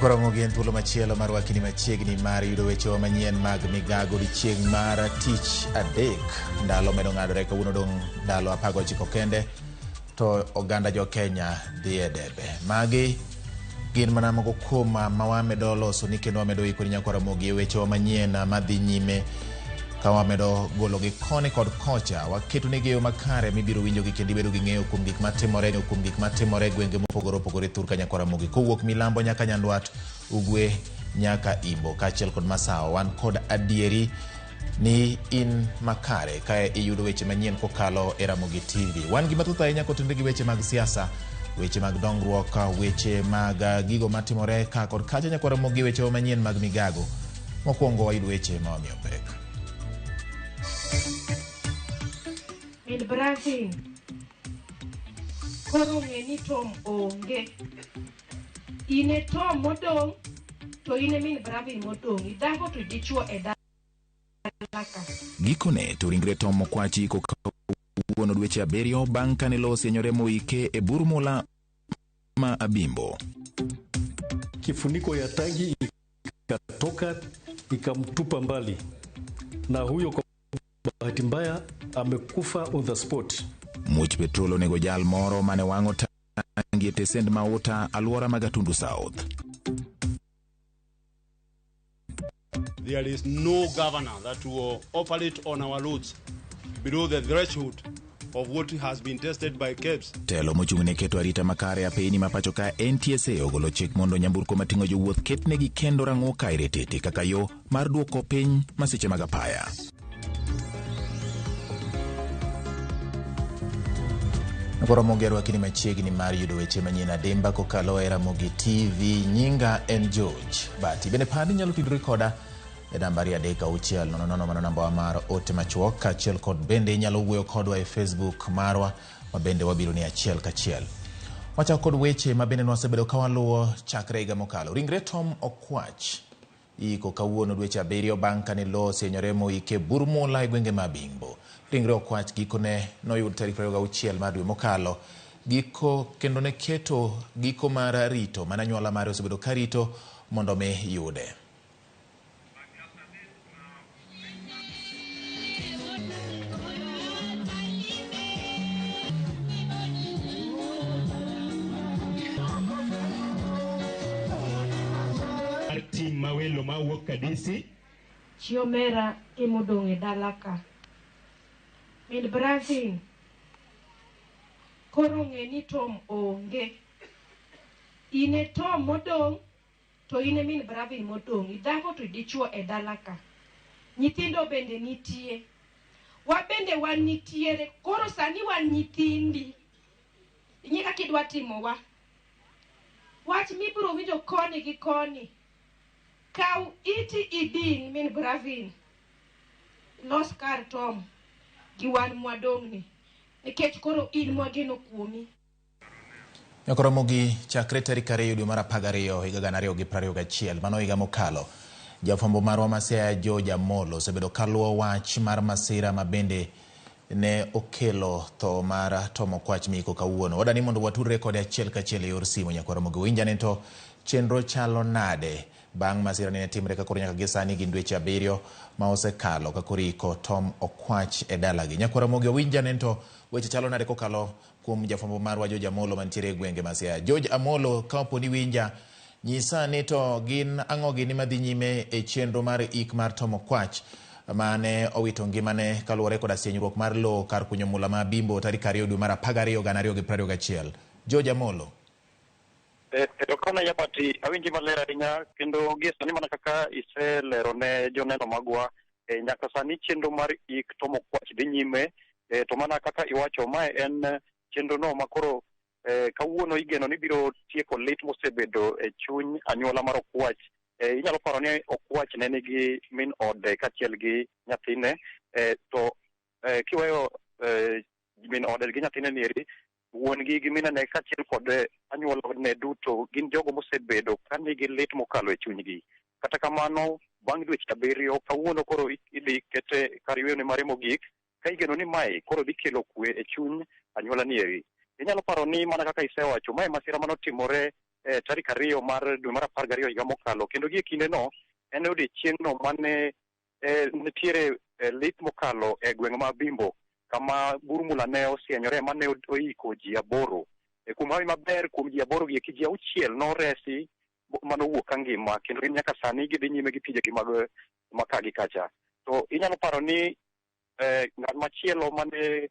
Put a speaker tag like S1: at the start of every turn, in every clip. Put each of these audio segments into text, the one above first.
S1: Ramogi en thuolo machielo mar wakini machiegni mar yudo weche manyien mag Migago chieng' mar tich adek. Ndalo medo ng'adore, kawuono dong' ndalo 19 kende to oganda jo Kenya dhi e debe. Magi gin mana moko kuom ma wamedo loso ni kendo wamedo ikoni nyako Ramogi e weche manyien madhi nyime ka wamedo golo gi koni kod kocha. Waketo ne geyo makare mibiro winjo gi kendo bedo gi ng'eyo kuom gik matimore gwenge mopogore opogore thur ka nyako Ramogi kowuok milambo nyaka nyandwat, ugwe nyaka imbo kaachiel kod masawa. Wan kod adieri ni in makare ka iyudo weche manyien kokalo e Ramogi TV. Wan gi mathoth ahinya kotenore gi weche mag siasa, weche mag dongruok, weche mag gigo matimore ka kod kacha nyako Ramogi, weche manyien mag Migago. Mokwongo wayudo weche ma wamiyo pek.
S2: Min Brazil koro ng'eni Tom onge. Ine Tom modong' to ine min Brazil modong'. Idhako to dichuo e dalaka.
S1: Gikone to ringre Tom Mokwachi kawuono dweche 7 bang' kane losi enyore moike e Burmula ma Abimbo.
S3: Kifuniko ya tangi ikatoka ikamtupa mbali, na huyo kwa bahati mbaya amekufa on the spot.
S1: Much petrolo nego jal moro mane wang'o tangi e tesend mauta alwora Magatundu South.
S4: There is no governor that will operate on our roads below the threshold of what has been tested by KEBS.
S1: Telo mochung'ne keto arita makare apeni mapacho ka NTSA ogolo chik mondo nyamburko mating'o jowuoth ketnegi kendo rang'o kaire tete kaka yo mar duoko piny masiche mag apaya. Ramogi wakini machiegni mar yudo weche manyien ademba kokalo e Ramogi TV. Nyinga en George Bati. Bende pandi nyalo tudori koda e nambari 360 mano namba mar ote machuok, kaachiel kod bende nyalo wuoyo kodwa e Facebook marwa, ma bende wabiro ni achiel kachiel. Wachako kod weche ma bende wasebedo ka waluwo chakre higa mokalo. Ringre Tom Okwach iko kawuono dweche 7 bang' kane losi enyore moike Burmula e gwenge ma Abimbo. Ringre Okwach gikone noyud tarik 26 mar dwe mokalo. Giko kendo ne keto giko mar rito mananyuola mare osebedo karito mondo me yude.
S5: Tim mawelo mawuok kadisi
S2: Chiomera emodong' e dalaka. Min Brazil koro ng'eni Tom onge. Ine Tom modong' to ine min Brazil modong'. Idhako to dichuo e dalaka. Nyithindo bende nitie. Wa bende wan nitiere. Koro sani wan nyithindi. Ing'e kaka idwa timowa. Wach mibiro winjo koni gi koni. Kau iti idin min Brazil. Los kar Tom gi wan mwadong'ni. Nikech koro in mwageno kuomi.
S1: Nyako Ramogi chakre tarik 2 dwe mar 12 higa 2021 mano higa mokalo. Jafwambo marwa Masea George Amolo osebedo kaluwo wach mar masira ma bende ne okelo tho mar Tom Okwach miko kawuono. Wadani mondo waturre kode achiel kachiel e yor simo. Nyako Ramogi winjane to chenro chalo nade bang' masira ne timre ka koro nyaka gisani gin dweche 7 ma osekalo ka koriko Tom Okwach e dalagi. Nyako Ramogi winjane to weche chalo nade kokalo kuom jafwambo marwa George Amolo mantiere e gwenge Masea. George Amolo, kapo ni winja, nyisa ni to gin ang'o gini madhi nyime e chenro mar ik mar Tom Okwach mane owito ngimane kaluwore koda sienyruok mar lo kar kunyo mula ma Abimbo tarik 2 dwe mar 12 2021. George Amolo.
S6: Kana yapati awinji malera ahinya kendo gi sani mana kaka iselero ne joneno magwa nyaka sani chenro mar ik Tom Okwach dhi nyime. To mana kaka iwacho mae en chenro no makoro kawuono igeno ni biro tieko lit mosebedo e chuny anyuola mar Okwach. Inyalo paro ni Okwach ne nigi min ode kachiel gi nyathine, to kiweyo min ode gi nyathine nieri, wuon gi minane kaachiel kod anyuola ne duto gin jogo mosebedo ka nigi lit mokalo e chunygi. Kata kamano, bang' dweche 7 kawuono koro idhi kete kar yweyo mar mogik ka igeno ni mae koro dhi kelo kwe e chuny anyuola ni eri. Inyalo paro ni mana kaka isewacho, mae masira manotimore tarik 2 mar dwe mar 12 higa mokalo, kendo gi e kindeno en odiechieng'no mane nitiere lit mokalo e gweng' ma Bimbo kama burmula ne osienyore mane oiko ji 8. Kuom hawi maber kuom ji 8 gi ji 6 noresi manowuok ka ngima, kendo nyaka sani gidhi nyime gi tijegi mag makagi kacha. To inyalo paro ni ng'at machielo mane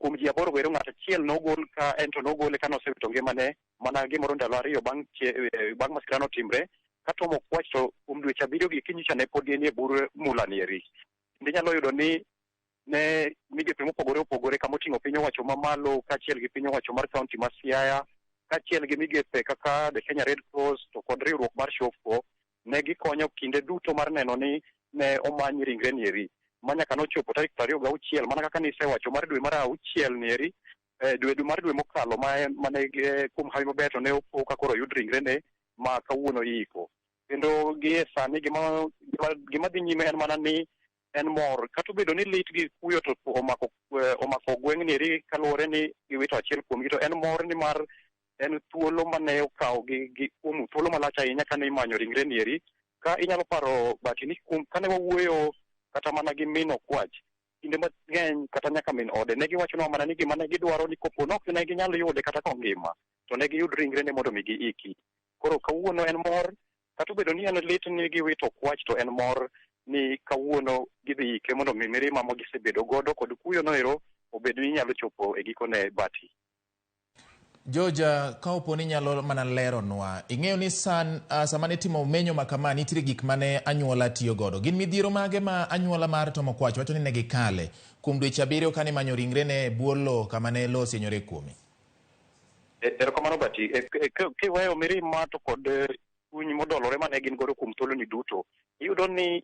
S6: kuom ji 8 wero ng'at achiel nogol ka ento nogole ka nosewito ngimane mana gimoro ndalo 2 bang' masira no timre ka tomo kwach to kuom dweche 7 gi kinyicha ne pod nie bur mula ni eri. Inyalo yudo ni ne migepe mopogore opogore kama oting'o piny owacho mamalo kaachiel gi piny owacho mar kaunti ma Siaya kaachiel gi migepe kaka the Kenya Red Cross to kod riwruok mar Shofco ne gikonyo kinde duto mar neno ni ne omany ringre ni eri manyaka nochopo tarik 26 mana kaka nisewacho mar dwe mar 6 ni eri dwe mar dwe mokalo mane kuom hawi maber to ne opo ka koro yud ringre ne ma kawuono iiko. Kendo gi sani gima dhi nyime en mana ni en mor kata obedo ni lit gi kuyo to omako gweng' ni eri kaluwore ni giwito achiel kuomgi, to en mor ni mar en thuolo mane okawo gi kuom thuolo malach ahinya kane imanyo ringre ni eri. Ka inyalo paro bati ni kane wawuoyo kata mana gi min okwach kinde mang'eny kata nyaka min ode ne giwachonwa mana ni gima ne gidwaro ni kopo nok ne ginyalo yude kata kongima to ne giyud ringre ne mondo mi giiki. Koro kawuono en mor kata obedo ni en lit ni giwito okwach, to en mor ni kawuono gidhi ike mondo mi mirima ma gisebedo godo kod kuyo no ero obed ni nyalo chopo e gikone bati.
S1: Joja, ka opo ni nyalo mana leronwa, ing'eyo ni sama ne timo menyo ma kama nitiere gik mane anyuola tiyo godo. Gin midhiero mage ma anyuola mar Tom Okwach wacho ni ne gikale kuom dweche 7 kane manyo ringre ne bwo lowo kama ne lowo osienyore kuome?
S6: Erokamano bati, kiweyo mirima to kod chuny modolore mane gin godo kuom thuolo ni duto, iyudo ni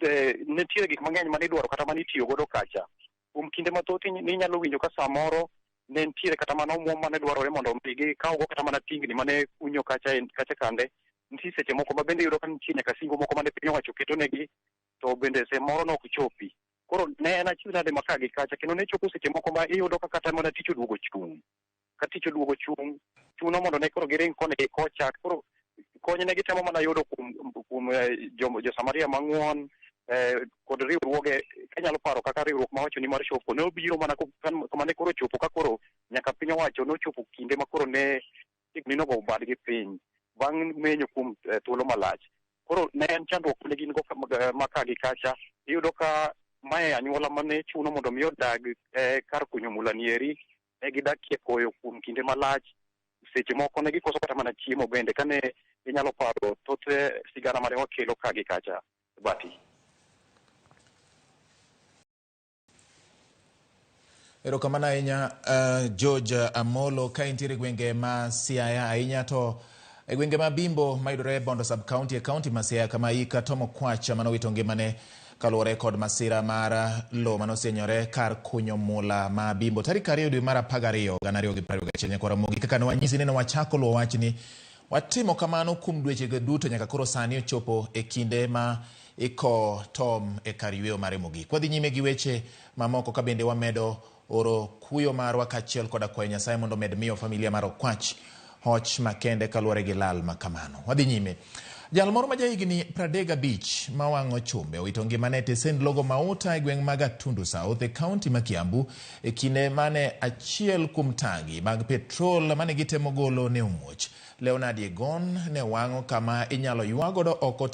S6: nitiere gik mang'eny mane idwaro kata mane itiyo godo kacha. Kuom kinde mathoth ninyalo winjo ka samoro ne nitiere kata mana omuom mane dwarore mondo gikawgo kata mana tingni mane kunyo kacha kande. Nitie seche moko ma bende iyudo ka nitie nyaka singo moko mane piny owacho keto negi, to bende seche moro ne ok chopi. Koro ne en achiel nade ma kagi kacha, kendo ne chopo seche moko ma iyudo ka kata mana tich oduogo chung'. Ka tich oduogo chuno mondo ne koro giring kone gi kocha. Koro kony ne gitemo mana yudo kuom jo Samaria mang'uon kod riwruoge. Kanyalo paro kaka riwruok ma wacho ni mar Shofco ne obiro mana kuma ne koro chopo ka koro nyaka piny owacho nochopo kinde ma koro ne tigni nogo badgi piny bang' menyo kuom thuolo malach. Koro ne en chandruok ne gin go ma kagi kacha. Iyudo ka mae anyuola mane chuno mondo mi odag kar kunyo mula ni eri ne gidakie koyo kuom kinde malach. Seche moko ne gikoso kata mana chiemo bende kane inyalo paro thoth sigana mane wakelo kagi kacha bati.
S1: Erokamano ahinya George Amolo ka intiere gwenge ma Siaya ahinya to e gwenge ma Bimbo mayudore Bondo sub county e county ma Siaya kama ika Tom Okwach manowito ngimane kaluwore kod masira mar lowo manosienyore kar kunyo mula ma Bimbo tarik 2 dwe mar 12 2021 kora Ramogi kaka nwanyisi ni wachako luwo wachni watimo kamano kuom dweche duto nyaka koro sani ochopo e kinde ma iko Tom e kar yweyo mar Ramogi. Kwadhi nyime gi weche mamoko ka bende wamedo oro kuyo marwa kaachiel koda kwayo Nyasaye mondo med miyo familia mar Okwach hoch makende kaluwore gi lal makamano. Wadhi nyime. Jal moro ma jahigni 35 ma wang'o chumbe owito ngimane e tesend logo mauta e gweng' mag Gatundu South e kaunti ma Kiambu e kinde mane achiel kuom tangi mag petrol mane gitemo golo ne omuoch. Leonard Egon ne wang'o kama inyalo ywagodo oko